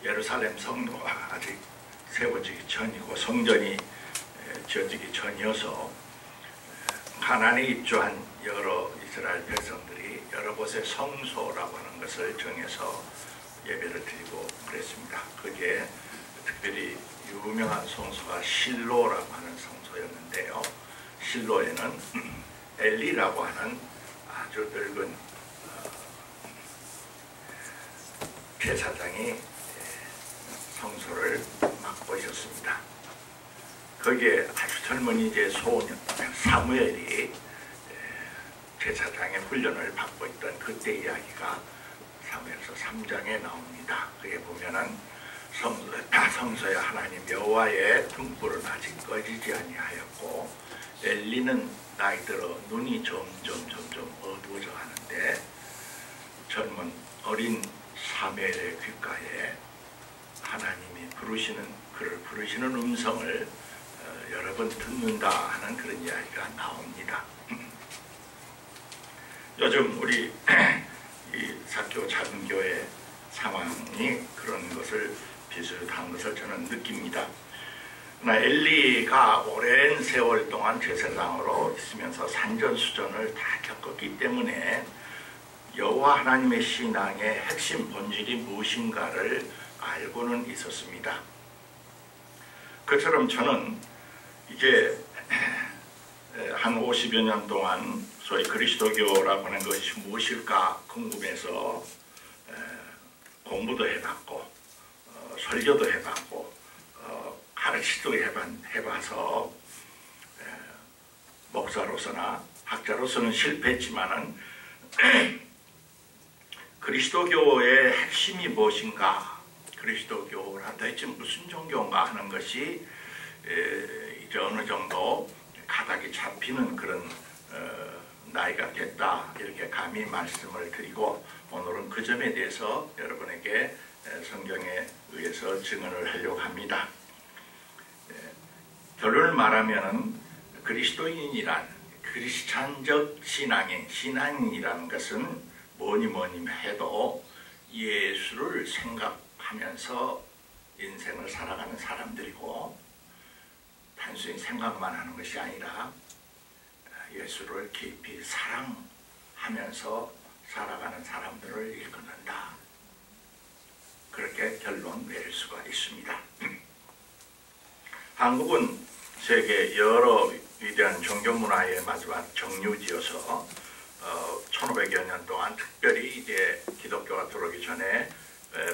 예루살렘 성도가 아직 세워지기 전이고 성전이 지어지기 전이어서 가나안에 입주한 여러 이스라엘 백성들이 여러 곳에 성소라고 하는 것을 정해서 예배를 드리고 그랬습니다. 그게 특별히 유명한 성소가 실로라고 하는 성소였는데요. 실로에는 엘리라고 하는 아주 늙은 제사장이 성소를 맡고 있었습니다. 거기에 아주 젊은 이제 소년 사무엘이 제사장의 훈련을 받고 있던 그때 이야기가 사무엘서 3장에 나옵니다. 그게 보면은 성소에 하나님 여호와의 등불은 아직 꺼지지 아니하였고 엘리는 나이 들어 눈이 점점 어두워져 가는데 젊은 어린 사무엘의 귓가에 하나님이 그를 부르시는 음성을 여러 번 듣는다 하는 그런 이야기가 나옵니다. 요즘 우리 이 사교 작은 교회 상황이 그런 것을 비슷한 것을 저는 느낍니다. 그러나 엘리가 오랜 세월 동안 제사장으로 있으면서 산전수전을 다 겪었기 때문에 여호와 하나님의 신앙의 핵심 본질이 무엇인가를 알고는 있었습니다. 그처럼 저는 이제 한 50여 년 동안 소위 그리스도교라고 하는 것이 무엇일까 궁금해서 공부도 해봤고 설교도 해봤고 가르치도 해봐서 목사로서나 학자로서는 실패했지만은 그리스도교의 핵심이 무엇인가, 그리스도교란 도대체 무슨 종교인가 하는 것이 이제 어느 정도 가닥이 잡히는 그런 나이가 됐다, 이렇게 감히 말씀을 드리고 오늘은 그 점에 대해서 여러분에게 성경에 의해서 증언을 하려고 합니다. 결론을 말하면 그리스도인이란 크리스찬적 신앙인이라는 것은 뭐니 해도 예수를 생각하면서 인생을 살아가는 사람들이고 단순히 생각만 하는 것이 아니라 예수를 깊이 사랑하면서 살아가는 사람들을 일컫는다. 그렇게 결론 내릴 수가 있습니다. 한국은 세계 여러 위대한 종교 문화의 마지막 정류지여서 1500여 년 동안 특별히 이제 기독교가 들어오기 전에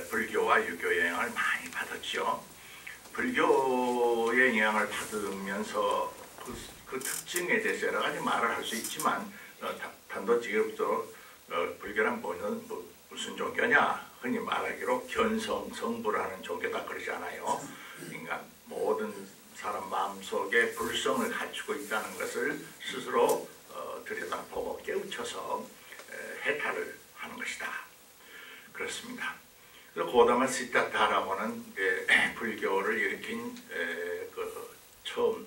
불교와 유교의 영향을 많이 받았죠. 불교의 영향을 받으면서 그 특징에 대해서 여러 가지 말을 할 수 있지만 단도직입적으로 불교란 무슨 종교냐, 흔히 말하기로 견성성불하는 종교다 그러지 않아요. 그러니까 모든 사람 마음속에 불성을 갖추고 있다는 것을 스스로 들여다보고 깨우쳐서 해탈을 하는 것이다. 그렇습니다. 고다마 시타타라고는 불교를 일으킨 처음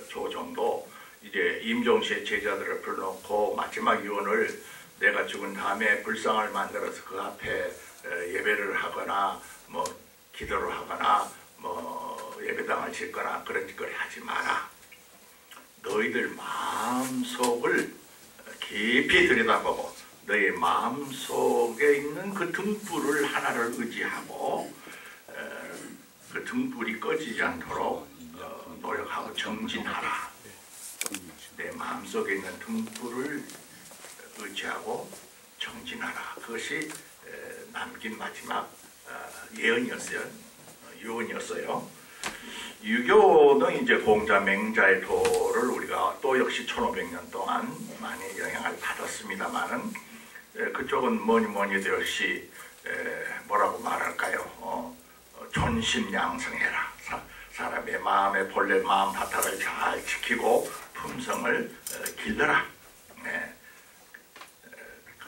조정도 이제 임종시의 제자들을 불러놓고 마지막 유언을 내가 죽은 다음에 불상을 만들어서 그 앞에 예배를 하거나 뭐 기도를 하거나 뭐 예배당을 짓거나 그런 짓거리 하지 마라. 너희들 마음속을 깊이 들여다보고 너희 마음속에 있는 그 등불을 하나를 의지하고 그 등불이 꺼지지 않도록 노력하고 정진하라. 내 마음속에 있는 등불을 의지하고 정진하라. 그것이 남긴 마지막 예언이었어요. 유언이었어요. 유교는 이제 공자 맹자의 도를 우리가 또 역시 1500년 동안 많이 영향을 받았습니다만은 그쪽은 뭐니 해도 역시 뭐라고 말할까요? 존심양성해라. 사람의 마음의 본래 마음 바탕을 잘 지키고 품성을 길러라.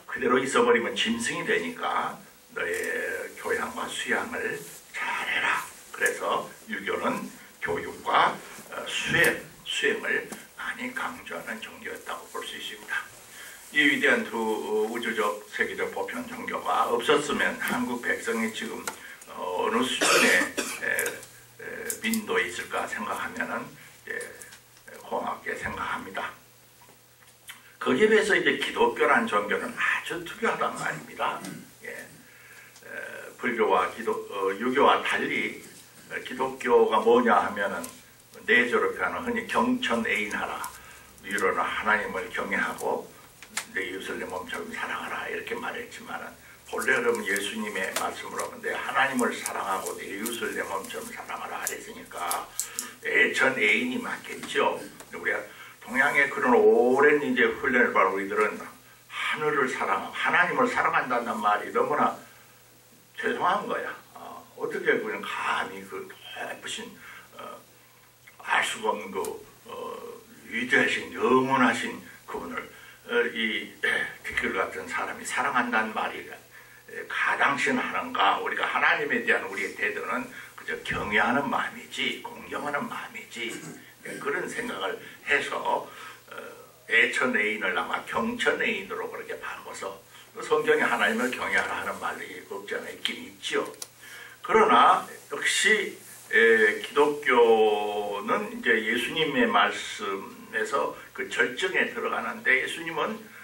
그대로 있어버리면 짐승이 되니까 너의 교양과 수양을 잘해라. 그래서 유교는 교육과 수행을 많이 강조하는 종교였다고 볼 수 있습니다. 이 위대한 두 우주적 세계적 보편 종교가 없었으면 한국 백성이 지금 어느 수준의 민도에 있을까 생각하면은 고맙게 생각합니다. 거기에 비해서 이제 기독교라는 종교는 아주 특이하단 말입니다. 불교와 유교와 달리 기독교가 뭐냐 하면은 내조로 표현하는 흔히 경천애인하라, 위로는 하나님을 경외하고 내 이웃을 내 몸처럼 사랑하라 이렇게 말했지만은 본래 그러면 예수님의 말씀으로 보면 내 하나님을 사랑하고 내 이웃을 내 몸처럼 사랑하라 그랬으니까 애천애인이 맞겠죠. 우리가 동양의 그런 오랜 이제 훈련을 받고 우리들은 하늘을 사랑하고 하나님을 사랑한다는 말이 너무나 죄송한 거야. 어떻게 그냥 감히 그 높으신 알 수가 없는 위대하신 영원하신 그분을 이 디클 같은 사람이 사랑한다는 말이 가당신하는가? 우리가 하나님에 대한 우리의 태도는 그저 경외하는 마음이지 공경하는 마음이지 그런 생각을 해서 애천애인을 아마 경천애인으로 그렇게 바꿔서 성경에 하나님을 경외하라 하는 말이 없지 않아 있긴 있죠. 그러나 역시 기독교는 이제 예수님의 말씀에서 그 절정에 들어가는데 예수님은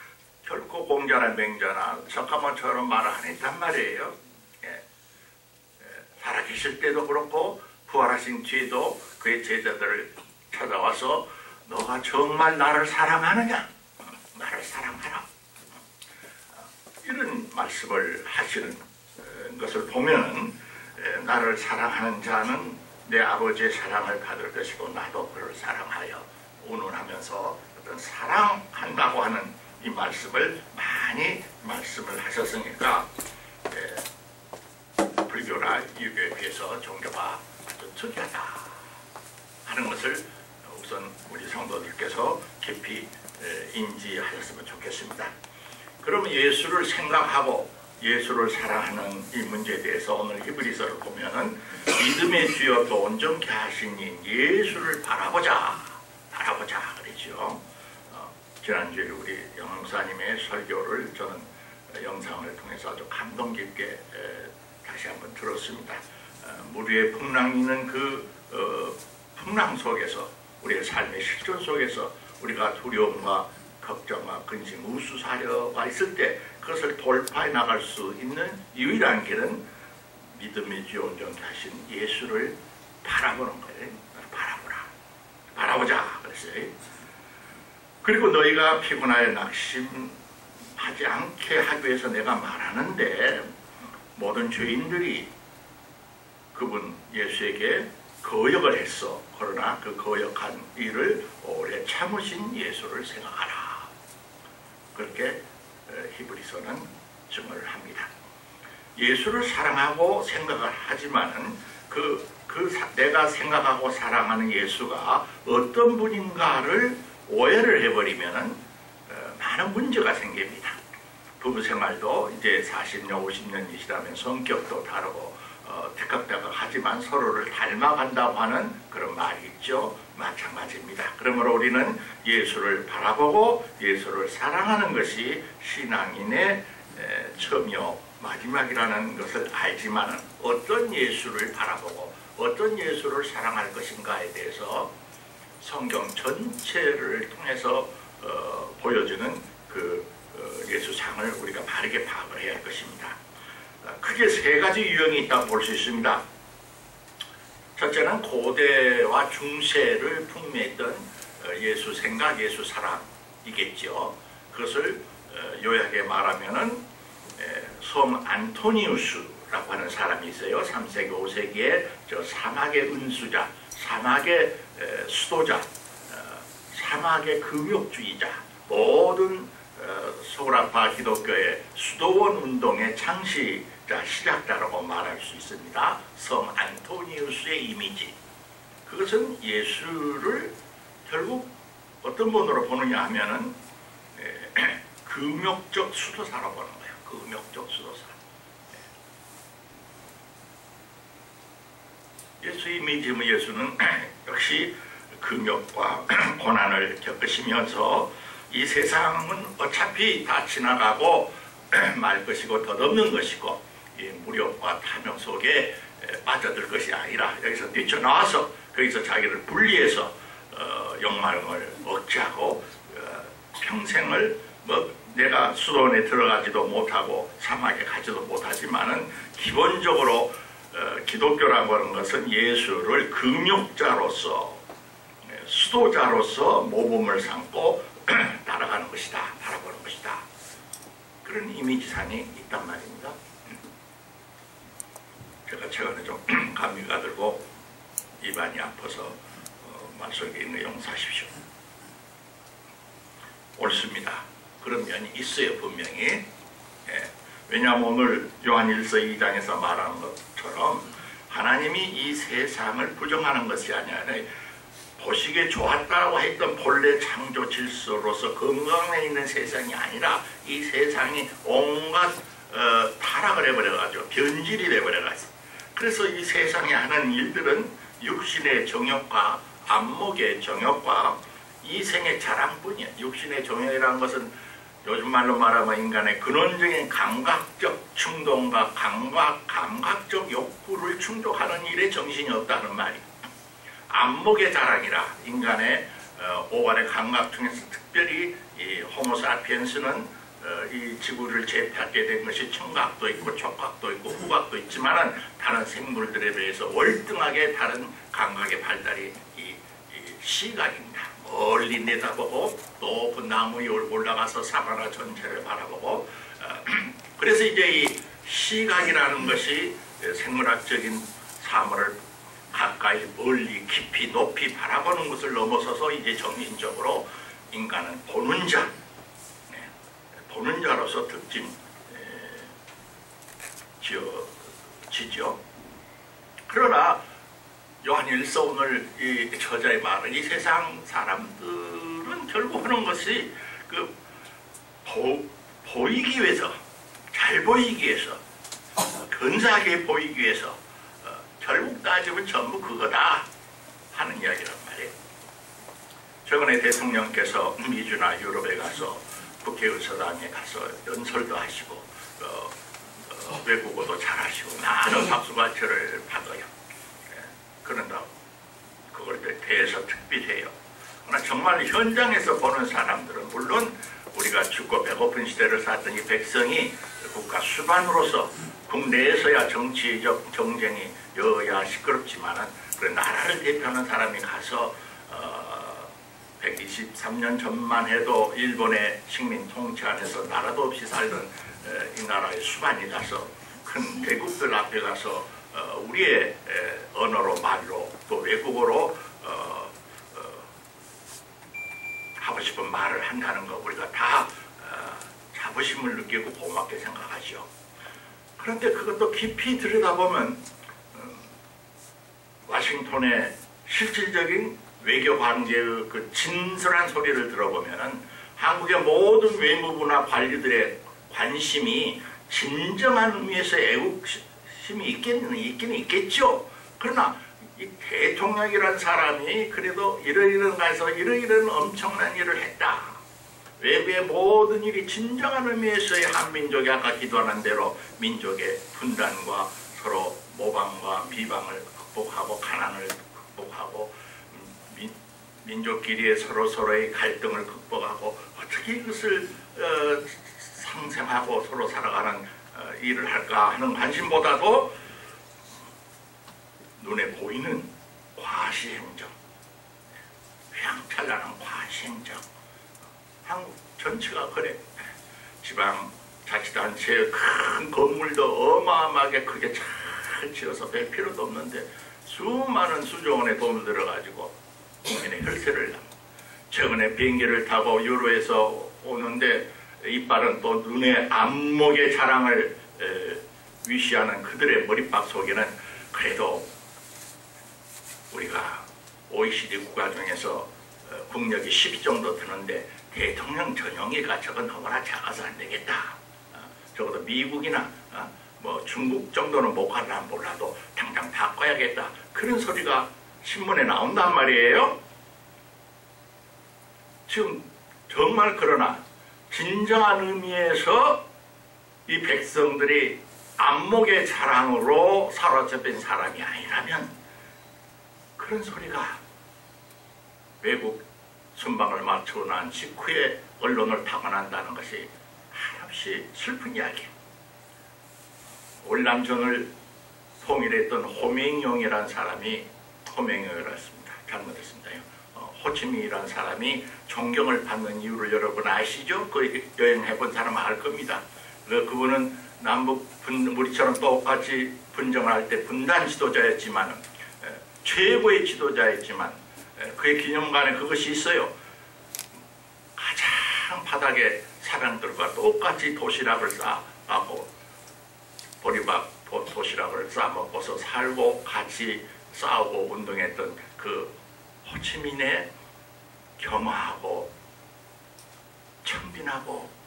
결코 공자나 맹자나 석가모니처럼 말을 안 했단 말이에요. 살아계실 때도 그렇고 부활하신 뒤에도 그의 제자들을 찾아와서 너가 정말 나를 사랑하느냐? 나를 사랑하라. 이런 말씀을 하시는 것을 보면 나를 사랑하는 자는 내 아버지의 사랑을 받을 것이고 나도 그를 사랑하여 운운하면서 어떤 사랑한다고 하는 이 말씀을 많이 말씀을 하셨으니까 불교나 유교에 비해서 종교가 아주 특이하다 하는 것을 우선 우리 성도들께서 깊이 인지하셨으면 좋겠습니다. 그러면 예수를 생각하고 예수를 사랑하는 이 문제에 대해서 오늘 히브리서를 보면은 믿음의 주여 또 온전케 하신 이 예수를 바라보자 그러죠. 지난주에 우리 영사님의 설교를 저는 영상을 통해서 아주 감동 깊게 다시 한번 들었습니다. 물 위에 풍랑이는 그 풍랑 속에서 우리의 삶의 실존 속에서 우리가 두려움과 걱정과 근심, 우수사려가 있을 때 그것을 돌파해 나갈 수 있는 유일한 길은 믿음의 주여 온전케 하신 예수를 바라보는 거예요. 바라보자 그랬어요. 그리고 너희가 피곤하여 낙심하지 않게 하기 위해서 내가 말하는데 모든 죄인들이 그분 예수에게 거역을 했어. 그러나 그 거역한 일을 오래 참으신 예수를 생각하라. 그렇게 히브리서는 증언을 합니다. 예수를 사랑하고 생각을 하지만은 내가 생각하고 사랑하는 예수가 어떤 분인가를 오해를 해버리면은 많은 문제가 생깁니다. 부부 생활도 이제 40년, 50년이시라면 성격도 다르고 대각하지만 서로를 닮아간다고 하는 그런 말이 있죠. 마찬가지입니다. 그러므로 우리는 예수를 바라보고 예수를 사랑하는 것이 신앙인의 처음이요 마지막이라는 것을 알지만 어떤 예수를 바라보고 어떤 예수를 사랑할 것인가에 대해서 성경 전체를 통해서 보여주는 그 예수상을 우리가 바르게 파악을 해야 할 것입니다. 크게 세 가지 유형이 있다고 볼 수 있습니다. 첫째는 고대와 중세를 풍미했던 예수 생각, 예수 사랑이겠죠. 그것을 요약해 말하면은 성 안토니우스라고 하는 사람이 있어요. 3세기, 5세기에 저 사막의 은수자, 사막의 수도자, 사막의 금욕주의자, 모든 소그라파 기독교의 수도원 운동의 창시자, 시작자라고 말할 수 있습니다. 성 안토니우스의 이미지. 그것은 예수를 결국 어떤 분으로 보느냐 하면은 금욕적 수도사라고 보는 거예요. 금욕적 수도사. 예수 이미지의 예수는 역시 금욕과 고난을 겪으시면서 이 세상은 어차피 다 지나가고 말 것이고 덧없는 것이고 이 무력과 탐욕 속에 빠져들 것이 아니라 여기서 뛰쳐나와서 거기서 자기를 분리해서 욕망을 억제하고 평생을 뭐 내가 수도원에 들어가지도 못하고 사막에 가지도 못하지만은 기본적으로 기독교라고 하는 것은 예수를 금욕자로서 수도자로서 모범을 삼고 따라가는 것이다, 바라보는 것이다. 그런 이미지상이 있단 말입니다. 제가 최근에 좀 감기가 들고 입안이 아파서 말속에 있는 용서하십시오. 옳습니다. 그런 면이 있어요, 분명히. 왜냐하면 오늘 요한일서 2장에서 말하는 것처럼 하나님이 이 세상을 부정하는 것이 아니라 보시기에 좋았다고 했던 본래 창조 질서로서 건강에 있는 세상이 아니라 이 세상이 온갖 타락을 해버려가지고 변질이 돼버려가지고, 그래서 이 세상에 하는 일들은 육신의 정욕과 안목의 정욕과 이생의 자랑뿐이야. 육신의 정욕이라는 것은 요즘 말로 말하면 인간의 근원적인 감각적 충동과 감각적 욕구를 충족하는 일에 정신이 없다는 말이야. 안목의 자랑이라 인간의 오간의 감각 중에서 특별히 이 호모사피엔스는 이 지구를 제패하게 된 것이 청각도 있고 촉각도 있고 후각도 있지만은 다른 생물들에 비해서 월등하게 다른 감각의 발달이 이 시각입니다. 멀리 내다보고 높은 나무 위에 올라가서 사바나 전체를 바라보고 그래서 이제 이 시각이라는 것이 생물학적인 사물을 가까이 멀리 깊이 높이 바라보는 것을 넘어서서 이제 정신적으로 인간은 보는 자, 보는 자로서 특징 지죠. 그러나 요한일서 오늘 이 저자의 말은 이 세상 사람들은 결국 하는 것이 그 보이기 위해서, 잘 보이기 위해서, 근사하게 보이기 위해서 결국 따지면 전부 그거다 하는 이야기란 말이에요. 최근에 대통령께서 미주나 유럽에 가서 국회의사당에 가서 연설도 하시고 외국어도 잘하시고 많은 박수갈채를 받아요. 그런다고 그걸 대해서 특별해요. 그러나 정말 현장에서 보는 사람들은 물론 우리가 춥고 배고픈 시대를 살던 이 백성이 국가 수반으로서 국내에서야 정치적 경쟁이 여야 시끄럽지만은 그 나라를 대표하는 사람이 가서 123년 전만 해도 일본의 식민 통치 안에서 나라도 없이 살던 이 나라의 수반이 가서 큰 대국들 앞에 가서 우리의 언어로 말로 또 외국어로 하고 싶은 말을 한다는 거 우리가 다 자부심을 느끼고 고맙게 생각하죠. 그런데 그것도 깊이 들여다보면 와싱턴의 실질적인 외교 관계의 그 진솔한 소리를 들어보면은 한국의 모든 외무부나 관리들의 관심이 진정한 의미에서의 애국심이 있긴 있겠죠. 그러나 이 대통령이라는 사람이 그래도 이러이러한 가서 이러이러한 엄청난 일을 했다. 외부의 모든 일이 진정한 의미에서의 한민족이 아까 기도하는 대로 민족의 분단과 서로 모방과 비방을 극복하고 가난을 극복하고 민족끼리의 서로서로의 갈등을 극복하고 어떻게 이것을 상생하고 서로 살아가는 일을 할까 하는 관심보다도 눈에 보이는 과시행정, 휘황찬란한 과시행정. 한국 전체가 그래. 지방자치단체의 큰 건물도 어마어마하게 크게 잘 지어서 뺄 필요도 없는데 수많은 수조 원의 돈을 들어가지고 국민의 혈세를 최근에 비행기를 타고 유로에서 오는데 이빨은 또 눈의 안목의 자랑을 위시하는 그들의 머리박 속에는 그래도 우리가 OECD 국가 중에서 국력이 10 정도 드는데 대통령 전용기가 저건 너무나 작아서 안 되겠다. 적어도 미국이나 뭐 중국 정도는 못 갈라 몰라도 당장 바꿔야겠다. 그런 소리가 신문에 나온단 말이에요. 지금 정말 그러나 진정한 의미에서 이 백성들이 안목의 자랑으로 사로잡힌 사람이 아니라면 그런 소리가 외국 순방을 마치고 난 직후에 언론을 타고 난다는 것이 한없이 슬픈 이야기예요. 월남전을 통일했던 호맹용이라는 사람이 호맹용이었습니다. 잘못했습니다. 호치민이라는 사람이 존경을 받는 이유를 여러분 아시죠? 그 여행해본 사람 알 겁니다. 그분은 남북 우리처럼 똑같이 분정을 할 때 분단 지도자였지만 최고의 지도자였지만 그의 기념관에 그것이 있어요. 가장 바닥에 사람들과 똑같이 도시락을 싸고 보리밥 도시락을 싸먹고서 살고 같이 싸우고 운동했던 그 호치민의 겸허하고 천빈하고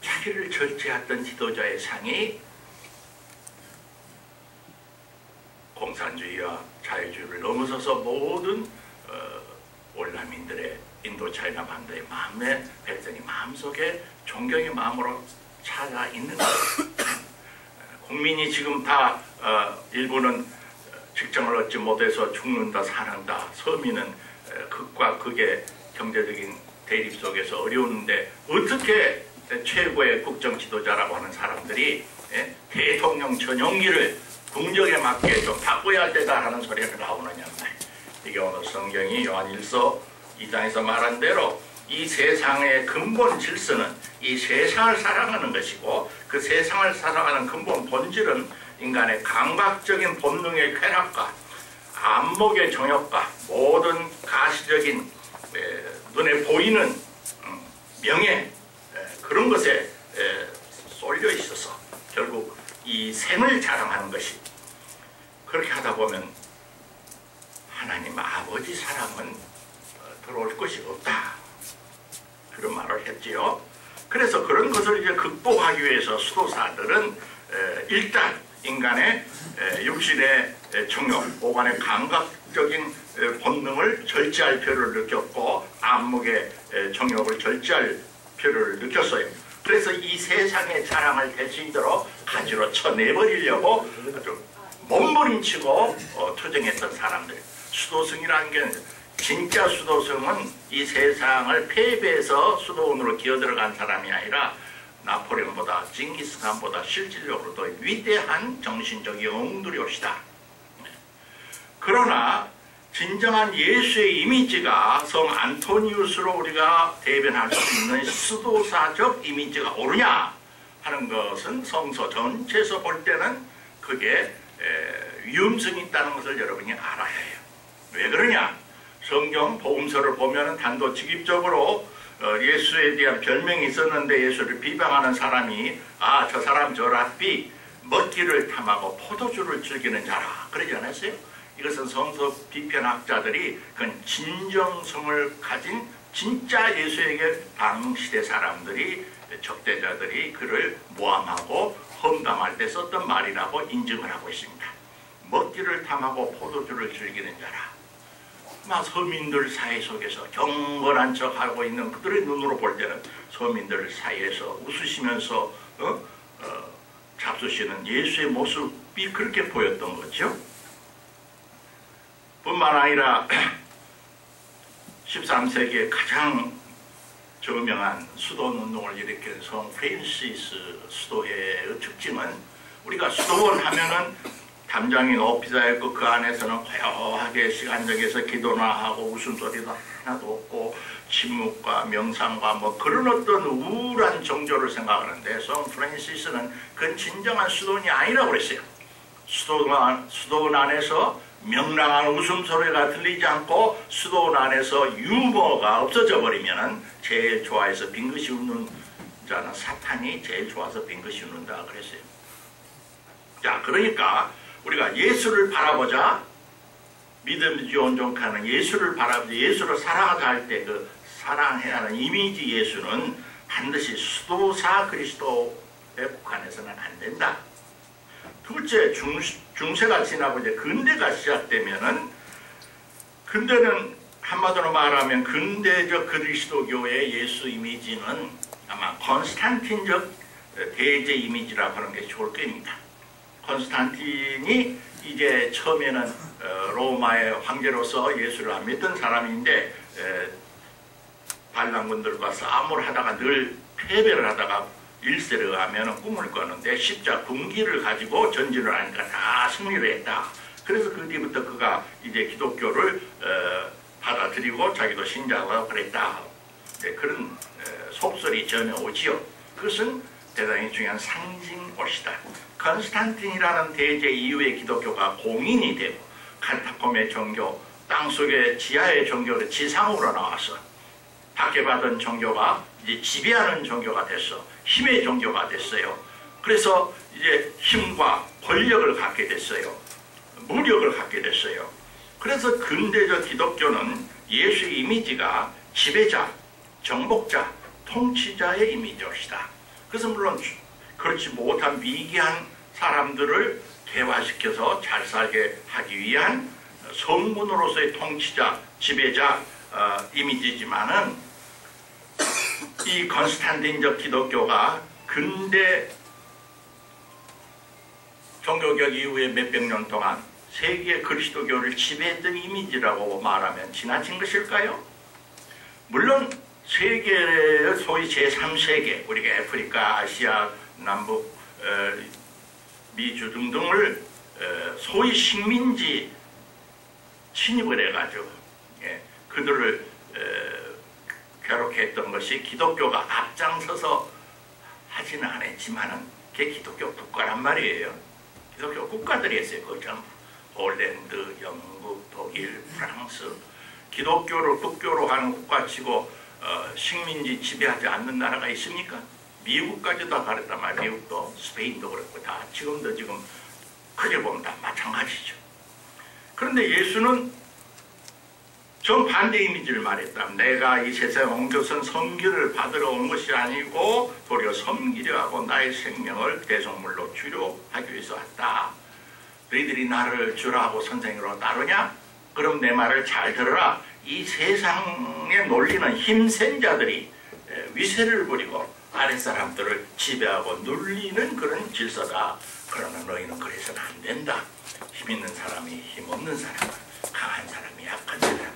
자기를 절제했던 지도자의 상이 공산주의와 자유주의를 넘어서서 모든 월남민들의 인도차이나 반도의 마음에 백성이 마음속에 존경의 마음으로 찾아 있는 거예요. 국민이 지금 다 일부는 직장을 얻지 못해서 죽는다 사는다, 서민은 극과 극의 경제적인 대립 속에서 어려운데 어떻게 최고의 국정 지도자라고 하는 사람들이 대통령 전용기를 국력에 맞게 좀 바꿔야 할 때다 하는 소리가 나오느냐. 이게 오늘 성경이 요한일서 2장에서 말한 대로 이 세상의 근본 질서는 이 세상을 살아가는 것이고 그 세상을 살아가는 근본 본질은 인간의 감각적인 본능의 쾌락과 안목의 정욕과 모든 가시적인 눈에 보이는 명예 그런 것에 쏠려 있어서 결국 이 생을 자랑하는 것이 그렇게 하다 보면 하나님 아버지 사랑은 들어올 것이 없다. 그런 말을 했지요. 그래서 그런 것을 이제 극복하기 위해서 수도사들은 일단 인간의 육신의 정욕, 오간의 감각적인 본능을 절제할 필요를 느꼈고 안목의 정욕을 절제할 필요를 느꼈어요. 그래서 이 세상의 자랑을 될 수 있도록 가지로 쳐내버리려고 아주 몸부림치고 투쟁했던 사람들. 수도승이라는 게 진짜 수도승은 이 세상을 패배해서 수도원으로 기어들어간 사람이 아니라 나폴레옹보다 징기스칸보다 실질적으로 더 위대한 정신적 영웅들이 옵시다. 그러나 진정한 예수의 이미지가 성 안토니우스로 우리가 대변할 수 있는 수도사적 이미지가 오르냐 하는 것은 성서 전체에서 볼 때는 그게 위험성이 있다는 것을 여러분이 알아야 해요. 왜 그러냐? 성경 복음서를 보면 단도직입적으로 예수에 대한 별명이 있었는데 예수를 비방하는 사람이 저 사람 저 랍비 먹기를 탐하고 포도주를 즐기는 자라 그러지 않았어요? 이것은 성서 비편학자들이 그건 진정성을 가진 진짜 예수에게 당시대 사람들이 적대자들이 그를 모함하고 험담할 때 썼던 말이라고 인정을 하고 있습니다. 먹기를 탐하고 포도주를 즐기는 자라. 서민들 사이 속에서 경건한 척하고 있는 그들의 눈으로 볼 때는 서민들 사이에서 웃으시면서 잡수시는 예수의 모습이 그렇게 보였던 거죠. 뿐만 아니라 13세기에 가장 저명한 수도운동을 일으킨 성 프랜시스 수도회의 특징은 우리가 수도원 하면은 담장이 높이 쌓였고 그 안에서는 고요하게 시간 정해서 기도나 하고 웃음소리도 하나도 없고 침묵과 명상과 뭐 그런 어떤 우울한 정조를 생각하는데 성 프랜시스는 그건 진정한 수도원이 아니라고 그랬어요. 수도원 안에서 명랑한 웃음소리가 들리지 않고 수도원 안에서 유머가 없어져 버리면 제일 좋아해서 빙긋이 웃는 자는 사탄이 제일 좋아서 빙긋이 웃는다 그랬어요. 자, 그러니까 우리가 예수를 바라보자, 믿음이 온전하는 예수를 바라보자, 예수를 사랑하자 할 때 그 사랑해야 하는 이미지 예수는 반드시 수도사 그리스도에 국한해서는 안 된다. 둘째, 중세가 지나고 이제 근대가 시작되면은, 근대는 한마디로 말하면 근대적 그리스도교의 예수 이미지는 아마 콘스탄틴적 대제 이미지라고 하는 게 좋을 겁니다. 콘스탄틴이 이제 처음에는 로마의 황제로서 예수를 안 믿던 사람인데 반란군들과 싸움을 하다가 늘 패배를 하다가 일세를 가면 꿈을 꿨는데 십자 군기를 가지고 전진을 하니까 다 승리를 했다. 그래서 그 뒤부터 그가 이제 기독교를 받아들이고 자기도 신자가 그랬다. 네, 그런 속설이 전해오지요. 그것은 대단히 중요한 상징옷이다. 컨스탄틴이라는 대제 이후에 기독교가 공인이 되고 카타콤의 종교, 땅속의 지하의 종교를 지상으로 나와서 박해받은 종교가 이제 지배하는 종교가 됐어. 힘의 종교가 됐어요. 그래서 이제 힘과 권력을 갖게 됐어요. 무력을 갖게 됐어요. 그래서 근대적 기독교는 예수의 이미지가 지배자, 정복자, 통치자의 이미지입니다. 그래서 물론 그렇지 못한 미개한 사람들을 대화시켜서 잘 살게 하기 위한 성문으로서의 통치자, 지배자 이미지지만은 이 컨스탄틴적 기독교가 근대 종교개혁 이후에 몇백 년 동안 세계 그리스도교를 지배했던 이미지라고 말하면 지나친 것일까요? 물론 세계의 소위 제3세계, 우리가 아프리카, 아시아, 남북, 미주 등등을 소위 식민지 침입을 해가지고 그들을 괴롭게 했던 것이 기독교가 앞장서서 하지는 않았지만은 그게 기독교 국가란 말이에요. 기독교 국가들이 했어요. 그 전부. 홀랜드, 영국, 독일, 프랑스. 기독교를 국교로 하는 국가치고 식민지 지배하지 않는 나라가 있습니까? 미국까지도 다 그랬단 말이에요. 미국도 스페인도 그렇고 다 지금도 지금 크게 보면 다 마찬가지죠. 그런데 예수는 정반대 이미지를 말했다. 내가 이 세상에 온 것은 섬기를 받으러 온 것이 아니고 도리어 섬기려 하고 나의 생명을 대속물로 주려 하기 위해서 왔다. 너희들이 나를 주라 하고 선생으로 따르냐? 그럼 내 말을 잘 들어라. 이 세상에 놀리는 힘센 자들이 위세를 부리고 아랫사람들을 지배하고 눌리는 그런 질서다. 그러나 너희는 그래서는 안 된다. 힘 있는 사람이 힘 없는 사람을, 강한 사람이 약한 사람을,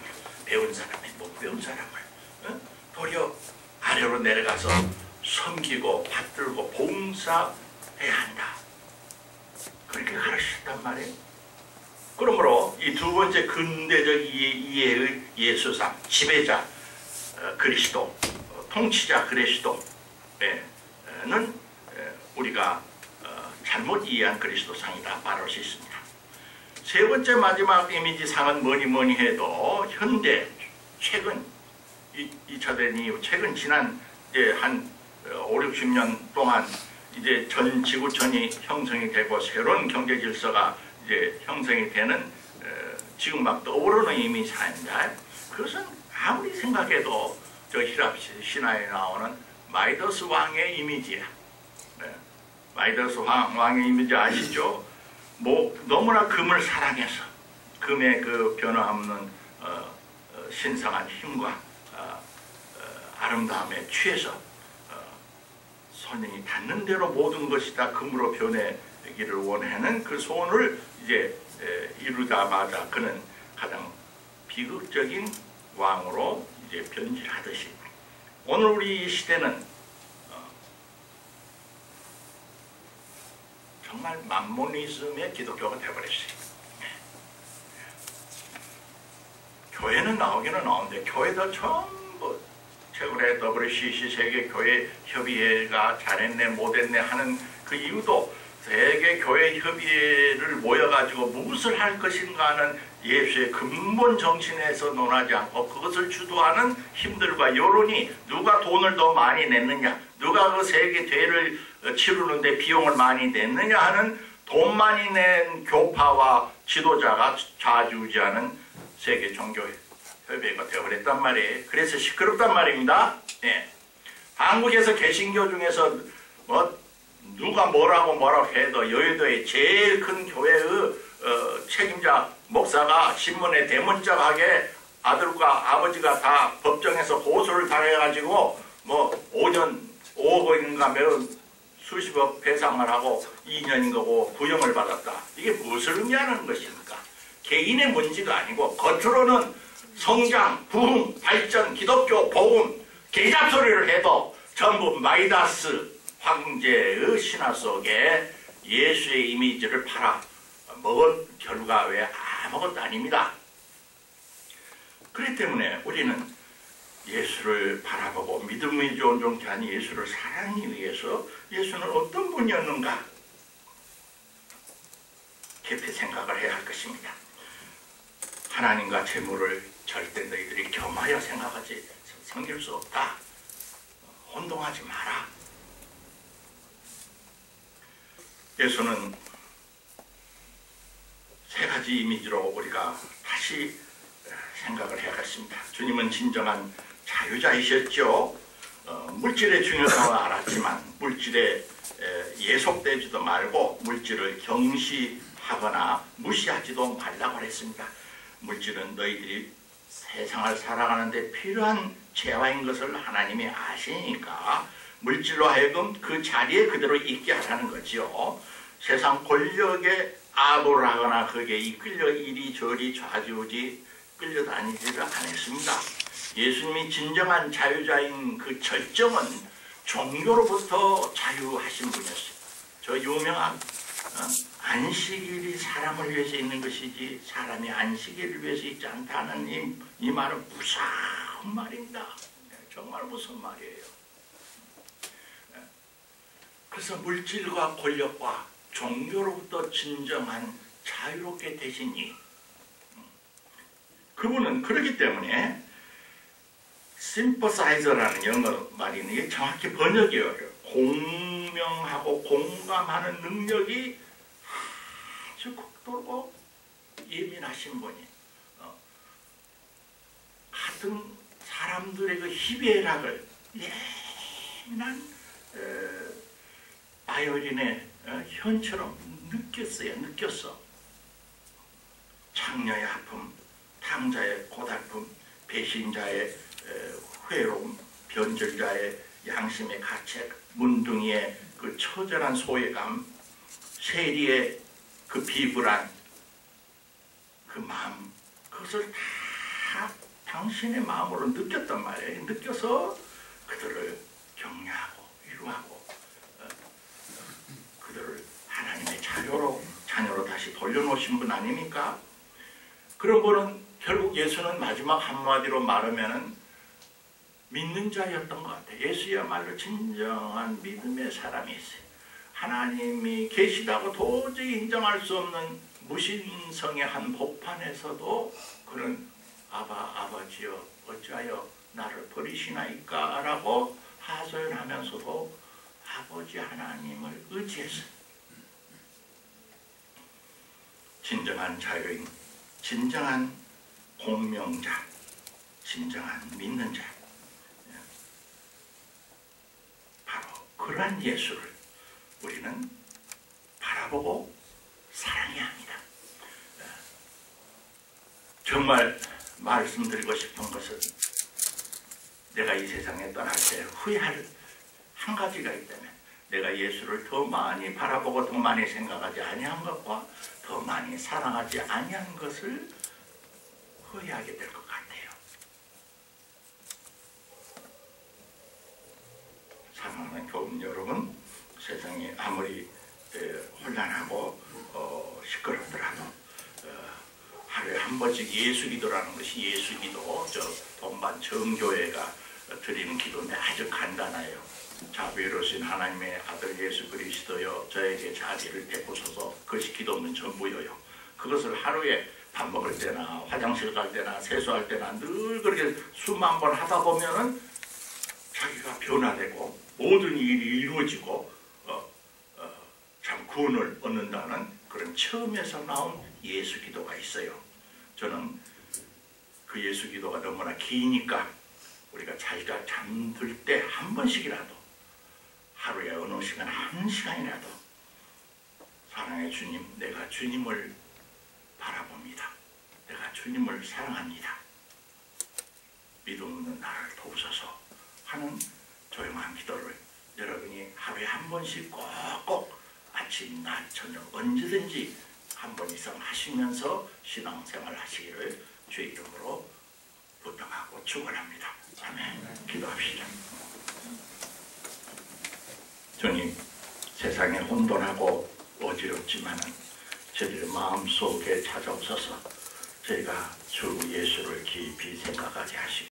배운 사람이 못 배운 사람을 도리어 아래로 내려가서 섬기고 받들고 봉사해야 한다. 그렇게 가르치셨단 말이에요. 그러므로 이 두 번째 근대적 이해의 예수상, 지배자 그리스도, 통치자 그리스도는 우리가 잘못 이해한 그리스도상이다 말할 수 있습니다. 세 번째 마지막 이미지상은 뭐니 해도 현대 최근 2차 대전 이후 최근 지난 이제 한 5, 60년 동안 이제 전 지구촌이 형성이 되고 새로운 경제 질서가 이제 형성이 되는 지금 막 떠오르는 이미지인데 그것은 아무리 생각해도 저 히랍 신화에 나오는 마이더스 왕의 이미지야. 마이더스 왕의 이미지 아시죠? 뭐 너무나 금을 사랑해서 금의 그 변화없는 신성한 힘과 아름다움에 취해서 손이 닿는 대로 모든 것이 다 금으로 변해기를 원하는 그 소원을 이제 이루자마자 그는 가장 비극적인 왕으로 이제 변질하듯이 오늘 우리 시대는 정말 만모니즘의 기독교가 되어버렸어요. 교회는 나오기는 나오는데 교회도 전부 최근에 WCC 세계교회협의회가 잘했네 못했네 하는 그 이유도 세계교회협의회를 모여가지고 무엇을 할 것인가 하는 예수의 근본 정신에서 논하지 않고 그것을 주도하는 힘들과 여론이 누가 돈을 더 많이 냈느냐, 누가 그 세계대회를 치르는데 비용을 많이 냈느냐 하는 돈 많이 낸 교파와 지도자가 좌지우지하는 세계 종교협의회가 되어버렸단 말이에요. 그래서 시끄럽단 말입니다. 네. 한국에서 개신교 중에서 누가 뭐라고 해도 여의도의 제일 큰 교회의 책임자 목사가 신문에 대문짝하게 아들과 아버지가 다 법정에서 고소를 당해가지고 5년 5억인가 몇 수십억 배상을 하고 2년인 거고 구형을 받았다. 이게 무엇을 의미하는 것입니까? 개인의 문제가 아니고 겉으로는 성장, 부흥, 발전, 기독교, 복음, 개잡소리를 해도 전부 마이다스 황제의 신화 속에 예수의 이미지를 팔아 먹은 결과 외에 아무것도 아닙니다. 그렇기 때문에 우리는 예수를 바라보고 믿음이 온전케 하는 예수를 사랑하기 위해서 예수는 어떤 분이었는가 깊이 생각을 해야 할 것입니다. 하나님과 재물을 절대 너희들이 겸하여 생각하지 섬길 수 없다. 혼동하지 마라. 예수는 세 가지 이미지로 우리가 다시 생각을 해야겠습니다. 주님은 진정한 자유자이셨죠. 물질의 중요성을 알았지만 물질에 예속되지도 말고 물질을 경시하거나 무시하지도 말라고 했습니다. 물질은 너희들이 세상을 살아가는데 필요한 재화인 것을 하나님이 아시니까 물질로 하여금 그 자리에 그대로 있게 하라는 거죠. 세상 권력에 아부를 하거나 거기에 이끌려 이리저리 좌지우지 끌려다니지를 않았습니다. 예수님이 진정한 자유자인 그 절정은 종교로부터 자유하신 분이었어요. 저 유명한 안식일이 사람을 위해서 있는 것이지 사람이 안식일을 위해서 있지 않다는 이 말은 무서운 말입니다. 정말 무서운 말이에요. 그래서 물질과 권력과 종교로부터 진정한 자유롭게 되시니 그분은 그렇기 때문에 심퍼사이저라는 영어 말이 이게 정확히 번역이 어려워요. 공명하고 공감하는 능력이 아주 극도로 예민하신 분이 같은 사람들의 그 희비애락을 예민한 바이올린의 현처럼 느꼈어. 창녀의 아픔, 탕자의 고달픔, 배신자의 회로움, 변절자의 양심의 가책, 문둥이의 그 처절한 소외감, 세리의 그 비굴한 그 마음, 그것을 다 당신의 마음으로 느꼈단 말이에요. 느껴서 그들을 격려하고 위로하고 그들을 하나님의 자녀로 다시 돌려놓으신 분 아닙니까? 그런 분은 결국 예수는 마지막 한마디로 말하면은 믿는 자였던 것 같아요. 예수야말로 진정한 믿음의 사람이 있어요. 하나님이 계시다고 도저히 인정할 수 없는 무신성의 한 복판에서도 그는 아버지여 어찌하여 나를 버리시나이까 라고 하소연하면서도 아버지 하나님을 의지했어요. 진정한 자유인, 진정한 공명자, 진정한 믿는 자, 바로 그러한 예수를 우리는 바라보고 사랑해야 합니다. 정말 말씀드리고 싶은 것은 내가 이 세상에 떠날 때 후회할 한 가지가 있다면 내가 예수를 더 많이 바라보고 더 많이 생각하지 아니한 것과 더 많이 사랑하지 아니한 것을 후회하게 될 것 같아요. 사랑하는 교우님 여러분, 세상이 아무리 혼란하고 시끄럽더라도 하루에 한 번씩 예수기도라는 것이 예수기도, 저 동반 정교회가 드리는 기도인데 아주 간단해요. 자비로우신 하나님의 아들 예수 그리스도여, 저에게 자비를 베푸소서. 그것이 기도 없는 전부여요. 그것을 하루에 밥 먹을 때나 화장실 갈 때나 세수할 때나 늘 그렇게 수만 번 하다 보면은 자기가 변화되고 모든 일이 이루어지고 참 구원을 얻는다는 그런 처음에서 나온 예수 기도가 있어요. 저는 그 예수 기도가 너무나 기니까 우리가 자기가 잠들 때 한 번씩이라도 하루에 어느 시간 한 시간이라도 사랑의 주님, 내가 주님을 바라봅니다. 내가 주님을 사랑합니다. 믿음 없는 나를 도우소서 하는 조용한 기도를 여러분이 하루에 한 번씩 꼭꼭 아침, 낮, 저녁 언제든지 한 번 이상 하시면서 신앙생활 하시기를 주의 이름으로 부탁하고 축원합니다. 아멘. 기도합시다. 주님, 세상에 혼돈하고 어지럽지만은 저희들 마음속에 찾아오셔서 저희가 주 예수를 깊이 생각하게 하시고